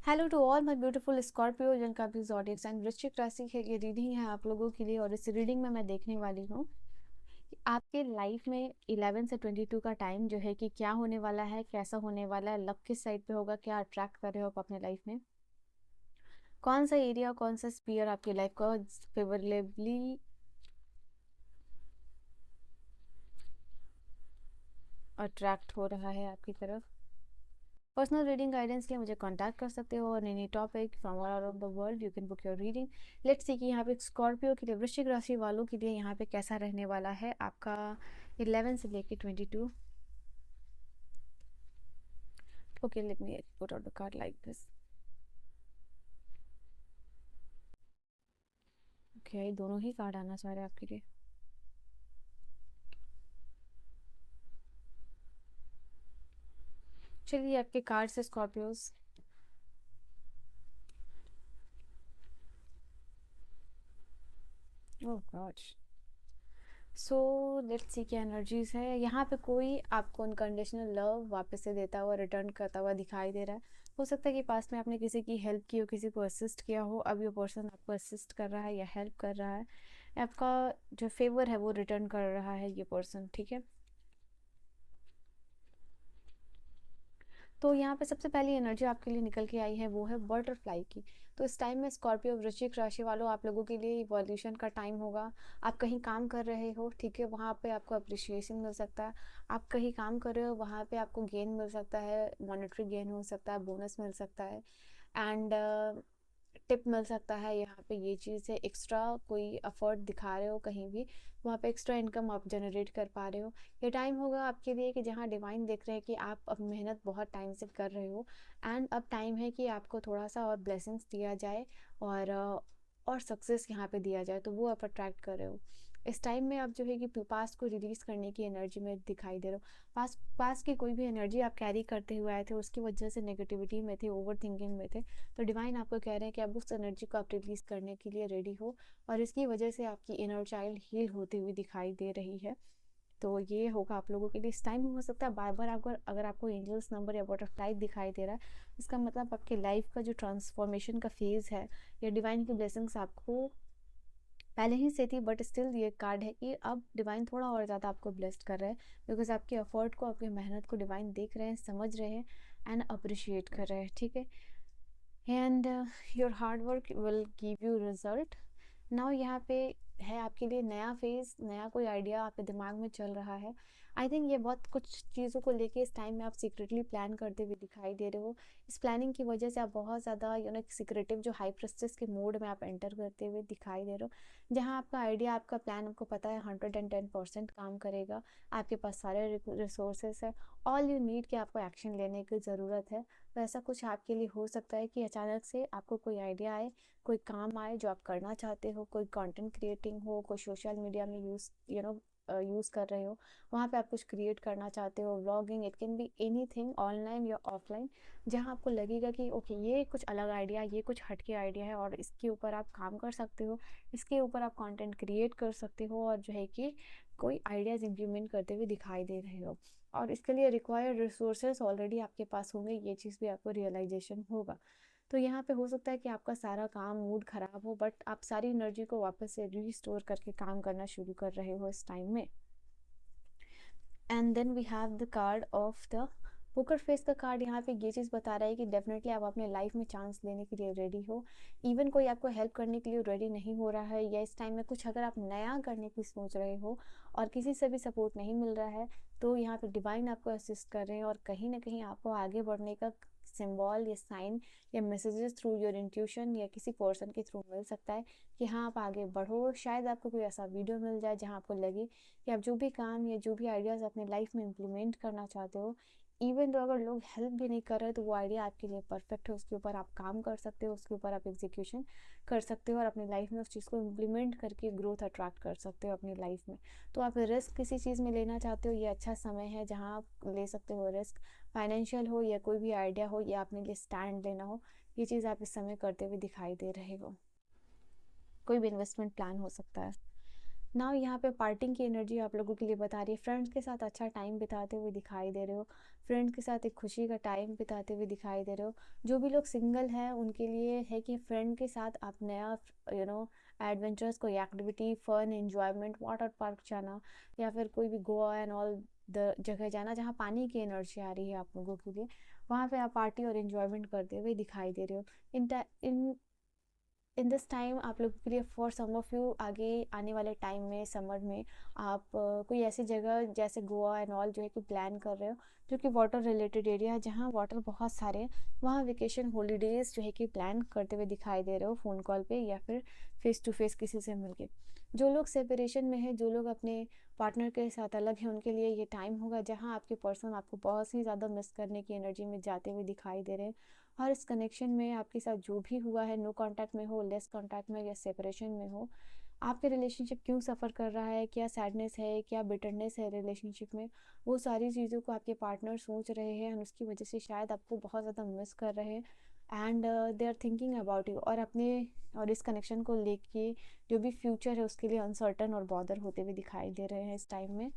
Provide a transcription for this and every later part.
Hello to all my beautiful Scorpio जिनका भी zodiac sign वृश्चिक राशि है। ये रीडिंग है आप लोगों के लिए और इस रीडिंग में मैं देखने वाली हूँ कि आपके लाइफ में 11 से 22 का टाइम जो है कि क्या होने वाला है, कैसा होने वाला है, लक किस साइड पे होगा, क्या अट्रैक्ट कर रहे हो आप अपने लाइफ में, कौन सा एरिया, कौन सा स्पीयर आपकी लाइफ का फेवरेबली अट्रैक्ट हो रहा है आपकी तरफ। पर्सनल रीडिंग गाइडेंस के लिए मुझे कांटेक्ट कर सकते हो और any topic from all around the world you can book your reading. Let's see कि यहाँ पे स्कॉर्पियो के लिए, वृश्चिक राशि वालों के लिए यहाँ पे कैसा रहने वाला है आपका 11 से लेके 22। Okay, let me put out the card like this. Okay, दोनों ही कार्ड आना चाह रहे हैं आपके लिए। चलिए आपके कार्ड से Scorpios. Oh God. So let's see क्या एनर्जीज है यहाँ पे। कोई आपको अनकंडीशनल लव वापस से देता हुआ, रिटर्न करता हुआ दिखाई दे रहा है। हो सकता है कि पास में आपने किसी की हेल्प की हो, किसी को असिस्ट किया हो, अब ये पर्सन आपको असिस्ट कर रहा है या हेल्प कर रहा है। आपका जो फेवर है वो रिटर्न कर रहा है ये पर्सन, ठीक है। तो यहाँ पे सबसे पहली एनर्जी आपके लिए निकल के आई है वो है बटरफ्लाई की। तो इस टाइम में स्कॉर्पियो वृश्चिक राशि वालों, आप लोगों के लिए इवोल्यूशन का टाइम होगा। आप कहीं काम कर रहे हो, ठीक है, वहाँ पे आपको अप्रिशिएशन मिल सकता है। आप कहीं काम कर रहे हो, वहाँ पे आपको गेन मिल सकता है, मॉनेटरी गेन हो सकता है, बोनस मिल सकता है, एंड टिप मिल सकता है। यहाँ पे ये चीज़ है, एक्स्ट्रा कोई एफर्ट दिखा रहे हो कहीं भी, वहाँ पे एक्स्ट्रा इनकम आप जनरेट कर पा रहे हो। ये टाइम होगा आपके लिए कि जहाँ डिवाइन देख रहे हैं कि आप अब मेहनत बहुत टाइम से कर रहे हो, एंड अब टाइम है कि आपको थोड़ा सा और ब्लेसिंग्स दिया जाए और सक्सेस यहाँ पे दिया जाए, तो वो आप अट्रैक्ट कर रहे हो। इस टाइम में आप जो है कि पास्ट को रिलीज करने की एनर्जी में दिखाई दे रहे हो। पास्ट की कोई भी एनर्जी आप कैरी करते हुए आए थे, उसकी वजह से नेगेटिविटी में थे, ओवर थिंकिंग में थे, तो डिवाइन आपको कह रहे हैं कि आप उस एनर्जी को आप रिलीज करने के लिए रेडी हो, और इसकी वजह से आपकी इनर चाइल्ड हील होती हुई दिखाई दे रही है। तो ये होगा आप लोगों के लिए। इस टाइम में हो सकता है बार बार आपको, अगर आपको एंजल्स नंबर या बटरफ्लाई दिखाई दे रहा है, इसका मतलब आपके लाइफ का जो ट्रांसफॉर्मेशन का फेज़ है या डिवाइन की ब्लेसिंग्स आपको पहले ही से थी, बट स्टिल ये कार्ड है कि अब डिवाइन थोड़ा और ज़्यादा आपको ब्लेस्ड कर रहे हैं, बिकॉज आपके एफर्ट को, आपकी मेहनत को डिवाइन देख रहे हैं, समझ रहे हैं, एंड अप्रिशिएट कर रहे हैं, ठीक है। And your hard work will give you result. Now यहाँ पे है आपके लिए नया फेज, नया कोई आइडिया आपके दिमाग में चल रहा है। आई थिंक ये बहुत कुछ चीज़ों को लेके इस टाइम में आप सीक्रेटली प्लान करते हुए दिखाई दे रहे हो। इस प्लानिंग की वजह से आप बहुत ज़्यादा सीक्रेटिव जो हाई प्रेस्टिस के मोड में आप एंटर करते हुए दिखाई दे रहे हो, जहाँ आपका आइडिया, आपका प्लान, आपको पता है 110% काम करेगा। आपके पास सारे रिसोर्सेस है, ऑल यू नीड कि आपको एक्शन लेने की ज़रूरत है। तो ऐसा कुछ आपके लिए हो सकता है कि अचानक से आपको कोई आइडिया आए, कोई काम आए जो आप करना चाहते हो, कोई कंटेंट क्रिएटिंग हो, कोई सोशल मीडिया में यूज़ कर रहे हो, वहाँ पे आप कुछ क्रिएट करना चाहते हो, vlogging, it can be anything, online या ऑफलाइन, जहाँ आपको लगेगा कि ओके ये कुछ अलग आइडिया, ये कुछ हटके आइडिया है और इसके ऊपर आप काम कर सकते हो, इसके ऊपर आप कंटेंट क्रिएट कर सकते हो, और जो है कि कोई आइडियाज़ इम्प्लीमेंट करते हुए दिखाई दे रहे हो, और इसके लिए रिक्वायर्ड रिसोर्सेज ऑलरेडी आपके पास होंगे, ये चीज़ भी आपको रियलाइजेशन होगा। तो यहाँ पे हो सकता है कि आपका सारा काम, मूड ख़राब हो, बट आप सारी एनर्जी को वापस से रीस्टोर करके काम करना शुरू कर रहे हो इस टाइम में। And then we have the card of the poker face. का कार्ड यहाँ पे ये चीज़ बता रहा है कि डेफिनेटली आप अपने लाइफ में चांस लेने के लिए रेडी हो। इवन कोई आपको हेल्प करने के लिए रेडी नहीं हो रहा है, या इस टाइम में कुछ अगर आप नया करने की सोच रहे हो और किसी से भी सपोर्ट नहीं मिल रहा है, तो यहाँ पे डिवाइन आपको असिस्ट कर रहे हैं, और कहीं ना कहीं आपको आगे बढ़ने का सिंबल या साइन या मैसेजेस थ्रू योर इंट्यूशन या किसी पर्सन के थ्रू मिल सकता है कि हाँ आप आगे बढ़ो। शायद आपको कोई ऐसा वीडियो मिल जाए जहाँ आपको लगे कि आप जो भी काम या जो भी आइडियाज़ अपने लाइफ में इम्प्लीमेंट करना चाहते हो, इवन तो अगर लोग हेल्प भी नहीं कर रहे, तो वो आइडिया आपके लिए परफेक्ट है, उसके ऊपर आप काम कर सकते हो, उसके ऊपर आप एग्जीक्यूशन कर सकते हो, और अपनी लाइफ में उस चीज़ को इम्प्लीमेंट करके ग्रोथ अट्रैक्ट कर सकते हो अपनी लाइफ में। तो आप रिस्क किसी चीज़ में लेना चाहते हो, ये अच्छा समय है जहाँ आप ले सकते हो रिस्क, फाइनेंशियल हो या कोई भी आइडिया हो या अपने लिए स्टैंड लेना हो, ये चीज़ आप इस समय करते हुए दिखाई दे रहे हो। कोई भी इन्वेस्टमेंट प्लान हो सकता है। नाउ यहाँ पे पार्टिंग की एनर्जी आप लोगों के लिए बता रही है। फ्रेंड्स के साथ अच्छा टाइम बिताते हुए दिखाई दे रहे हो, फ्रेंड्स के साथ एक खुशी का टाइम बिताते हुए दिखाई दे रहे हो। जो भी लोग सिंगल हैं उनके लिए है कि फ्रेंड के साथ आप नया एडवेंचर्स, कोई activity, fun, enjoyment, water park जाना या फिर कोई भी गोवा एंड ऑल द जगह जाना जहाँ पानी की एनर्जी आ रही है आप लोगों के लिए, वहाँ पे आप पार्टी और एंजॉयमेंट करते हुए दिखाई दे रहे हो। इन इन दिस टाइम आप लोगों के लिए, फॉर सम ऑफ यू, आगे आने वाले टाइम में समर में आप कोई ऐसी जगह जैसे गोवा एंड ऑल जो है कि प्लान कर रहे हो, जो कि वाटर रिलेटेड एरिया है जहाँ वाटर बहुत सारे हैं, वहाँ वेकेशन हॉलीडेज जो है कि प्लान करते हुए दिखाई दे रहे हो, फ़ोन कॉल पे या फिर फेस टू फेस किसी से मिलके। जो लोग सेपरेशन में है, जो लोग अपने पार्टनर के साथ अलग हैं, उनके लिए ये टाइम होगा जहाँ आपके पर्सन आपको बहुत ही ज़्यादा मिस करने की एनर्जी में जाते हुए दिखाई दे रहे हैं। और इस कनेक्शन में आपके साथ जो भी हुआ है, नो कांटेक्ट में हो, लेस कांटेक्ट में या सेपरेशन में हो, आपके रिलेशनशिप क्यों सफ़र कर रहा है, क्या सैडनेस है, क्या बिटरनेस है रिलेशनशिप में, वो सारी चीज़ों को आपके पार्टनर सोच रहे हैं और उसकी वजह से शायद आपको बहुत ज़्यादा मिस कर रहे हैं। And they are thinking about you, और इस कनेक्शन को लेके जो भी फ्यूचर है उसके लिए अनसर्टन और बॉदर होते हुए दिखाई दे रहे हैं इस टाइम में।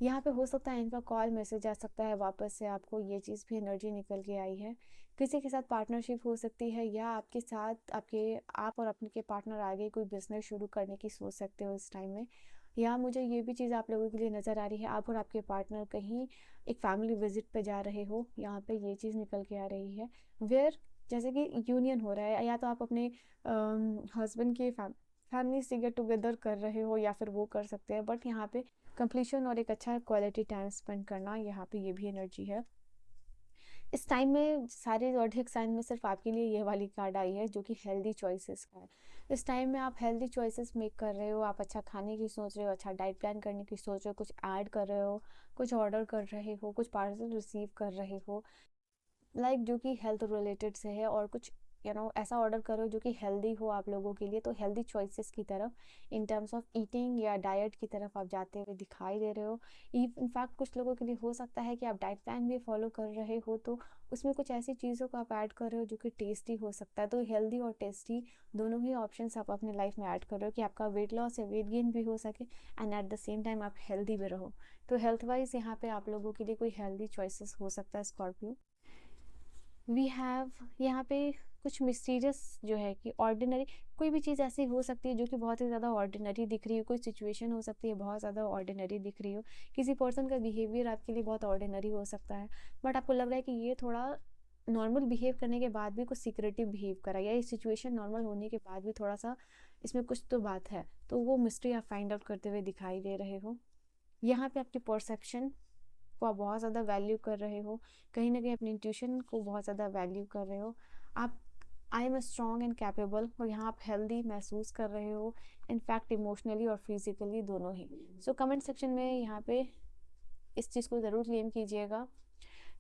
यहाँ पे हो सकता है इनका कॉल मैसेज आ सकता है वापस से आपको, ये चीज़ भी एनर्जी निकल के आई है। किसी के साथ पार्टनरशिप हो सकती है या आपके साथ आप और अपने के पार्टनर आगे कोई बिजनेस शुरू करने की सोच सकते हो इस टाइम में। या मुझे ये भी चीज़ आप लोगों के लिए नज़र आ रही है, आप और आपके पार्टनर कहीं एक फैमिली विजिट पे जा रहे हो, यहाँ पे ये चीज़ निकल के आ रही है। वेयर जैसे कि यूनियन हो रहा है, या तो आप अपने हस्बैंड की फैमिली से गेट टुगेदर कर रहे हो या फिर वो कर सकते हैं, बट यहाँ पे कंप्लीशन और एक अच्छा क्वालिटी टाइम स्पेंड करना, यहाँ पे ये भी एनर्जी है। इस टाइम में सारे ज़ोडिएक साइन में सिर्फ आपके लिए ये वाली कार्ड आई है जो कि हेल्दी चॉइसेस का है। इस टाइम में आप हेल्दी चॉइसेस मेक कर रहे हो, आप अच्छा खाने की सोच रहे हो, अच्छा डाइट प्लान करने की सोच रहे हो, कुछ ऐड कर रहे हो, कुछ ऑर्डर कर रहे हो, कुछ पार्सल रिसीव कर रहे हो, जो कि हेल्थ रिलेटेड से है, और कुछ ऐसा ऑर्डर करो जो कि हेल्दी हो आप लोगों के लिए। तो हेल्दी चॉइसेस की तरफ, इन टर्म्स ऑफ ईटिंग या डाइट की तरफ आप जाते हुए दिखाई दे रहे हो। इनफैक्ट कुछ लोगों के लिए हो सकता है कि आप डाइट प्लान भी फॉलो कर रहे हो, तो उसमें कुछ ऐसी चीज़ों को आप ऐड कर रहे हो जो कि टेस्टी हो सकता है। तो हेल्दी और टेस्टी दोनों ही ऑप्शंस आप अपनी लाइफ में ऐड कर रहे हो कि आपका वेट लॉस या वेट गेन भी हो सके and at the same time आप हेल्दी भी रहो। तो हेल्थ वाइज यहाँ पे आप लोगों के लिए कोई हेल्दी चॉइसेस हो सकता है स्कॉर्पियो। वी हैव यहाँ पे कुछ मिस्टीरियस जो है कि ऑर्डिनरी, कोई भी चीज़ ऐसी हो सकती है जो कि बहुत ही ज़्यादा ऑर्डिनरी दिख रही हो, कोई सिचुएशन हो सकती है बहुत ज़्यादा ऑर्डिनरी दिख रही हो, किसी पर्सन का बिहेवियर आपके लिए बहुत ऑर्डिनरी हो सकता है, बट आपको लग रहा है कि ये थोड़ा नॉर्मल बिहेव करने के बाद भी कुछ सीक्रेटिव बिहेव करा, या ये सिचुएशन नॉर्मल होने के बाद भी थोड़ा सा इसमें कुछ तो बात है, तो वो मिस्ट्री आप फाइंड आउट करते हुए दिखाई दे रहे हो। यहाँ पे आपकी परसेप्शन को आप बहुत ज़्यादा वैल्यू कर रहे हो, कहीं ना कहीं अपनी इंट्यूशन को बहुत ज़्यादा वैल्यू कर रहे हो आप। I am strong and capable, और यहाँ आप हेल्दी महसूस कर रहे हो, इनफैक्ट इमोशनली और फिजिकली दोनों ही। सो कमेंट सेक्शन में यहाँ पे इस चीज़ को ज़रूर क्लेम कीजिएगा।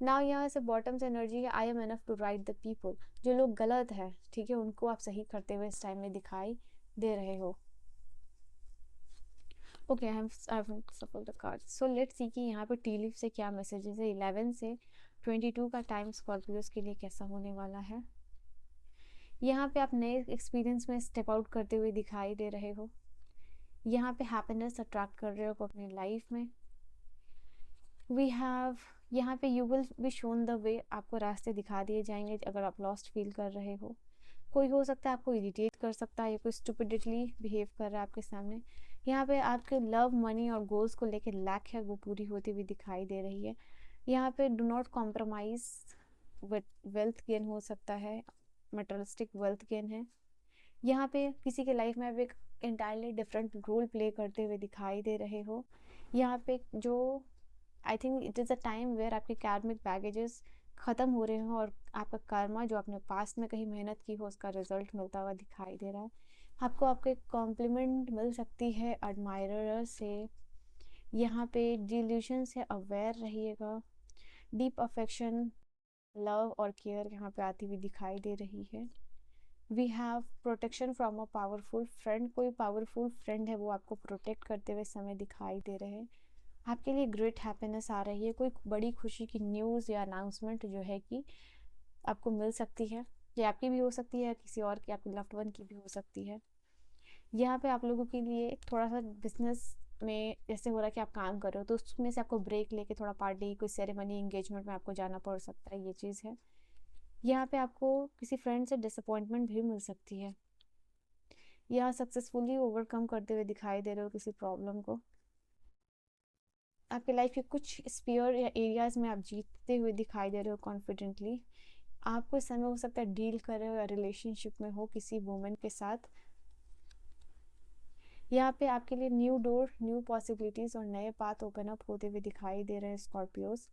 ना यहाँ से बॉटम से एनर्जी है, I am enough to right the people. जो लोग गलत है, ठीक है, उनको आप सही करते हुए इस टाइम में दिखाई दे रहे हो। ओके, आई हैव सफल the card. So let's see कि यहाँ पे टी लीफ से क्या मैसेजेस है। 11 से 22 का टाइम स्कॉर्पियोज के लिए कैसा होने वाला है। यहाँ पे आप नए एक्सपीरियंस में स्टेप आउट करते हुए दिखाई दे रहे हो, यहाँ पे हैप्पीनेस अट्रैक्ट कर रहे हो अपने लाइफ में। वी हैव यहाँ पे you will be shown the way, आपको रास्ते दिखा दिए जाएंगे अगर आप लॉस्ट फील कर रहे हो। कोई हो सकता है आपको इरिटेट कर सकता है या कोई स्टुपिडिटली बिहेव कर रहा है आपके सामने। यहाँ पे आपके लव, मनी और गोल्स को लेकर लैक है वो पूरी होती हुई दिखाई दे रही है। यहाँ पे do not compromise with wealth gain हो सकता है, मटेरियलिस्टिक वेल्थ गेन है। यहाँ पे किसी के लाइफ में आप एक इंटायरली डिफरेंट रोल प्ले करते हुए दिखाई दे रहे हो। यहाँ पे जो I think it is a time where आपके कार्मिक बैगेजेस ख़त्म हो रहे हो और आपका कर्मा जो आपने पास्ट में कहीं मेहनत की हो उसका रिजल्ट मिलता हुआ दिखाई दे रहा है। आपको आपके कॉम्प्लीमेंट मिल सकती है एडमायरर से। यहाँ पे डिल्यूशन से अवेयर रहिएगा। डीप अफेक्शन, लव और केयर यहाँ पे आती हुई दिखाई दे रही है। We have protection from a powerful friend, कोई पावरफुल फ्रेंड है वो आपको प्रोटेक्ट करते हुए समय दिखाई दे रहे हैं। आपके लिए ग्रेट हैप्पीनेस आ रही है, कोई बड़ी खुशी की न्यूज़ या अनाउंसमेंट जो है कि आपको मिल सकती है, ये आपकी भी हो सकती है, किसी और की, आपके लव्ड वन की भी हो सकती है। यहाँ पे आप लोगों के लिए थोड़ा सा बिजनेस में जैसे हो रहा है कि आप काम कर रहे हो तो उसमें से आपको ब्रेक लेके थोड़ा पार्टी, कोई सेरेमनी, एंगेजमेंट में आपको जाना पड़ सकता है, ये चीज़ है। यहाँ पे आपको किसी फ्रेंड से डिसअपॉइंटमेंट भी मिल सकती है, या सक्सेसफुली ओवरकम करते हुए दिखाई दे रहे हो किसी प्रॉब्लम को। आपके लाइफ के कुछ स्पीयर या एरियाज में आप जीतते हुए दिखाई दे रहे हो कॉन्फिडेंटली। आपको इस समय हो सकता है डील कर रहे हो या रिलेशनशिप में हो किसी वुमेन के साथ। यहाँ पे आपके लिए न्यू डोर, न्यू पॉसिबिलिटीज और नए पाथ ओपन अप होते हुए दिखाई दे रहे हैं स्कॉर्पियोज।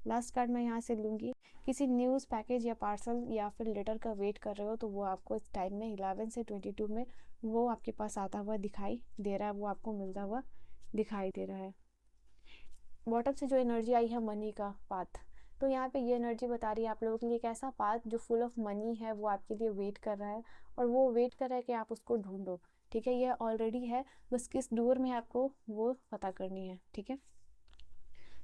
लास्ट कार्ड मैं यहाँ से लूँगी। किसी न्यूज़, पैकेज या पार्सल या फिर लेटर का वेट कर रहे हो तो वो आपको इस टाइम में 11 से 22 में वो आपके पास आता हुआ दिखाई दे रहा है, वो आपको मिलता हुआ दिखाई दे रहा है। बॉटम से जो एनर्जी आई है मनी का पाथ, तो यहाँ पे ये एनर्जी बता रही है आप लोगों के लिए एक ऐसा पाथ जो फुल ऑफ मनी है, वो आपके लिए वेट कर रहा है, और वो वेट कर रहा है कि आप उसको ढूंढो। ठीक है, ये ऑलरेडी है, बस किस डोर में आपको वो पता करनी है। ठीक है,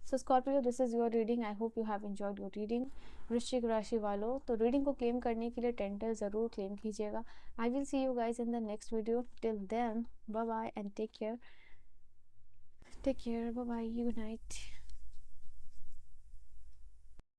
so Scorpio, this is your reading. I hope you have enjoyed your reading. वृश्चिक राशि वालों, तो रीडिंग को क्लेम करने के लिए टेंटल ज़रूर क्लेम कीजिएगा। I will see you guys in the next video. Till then, bye bye and take care. Take care, bye bye, good night.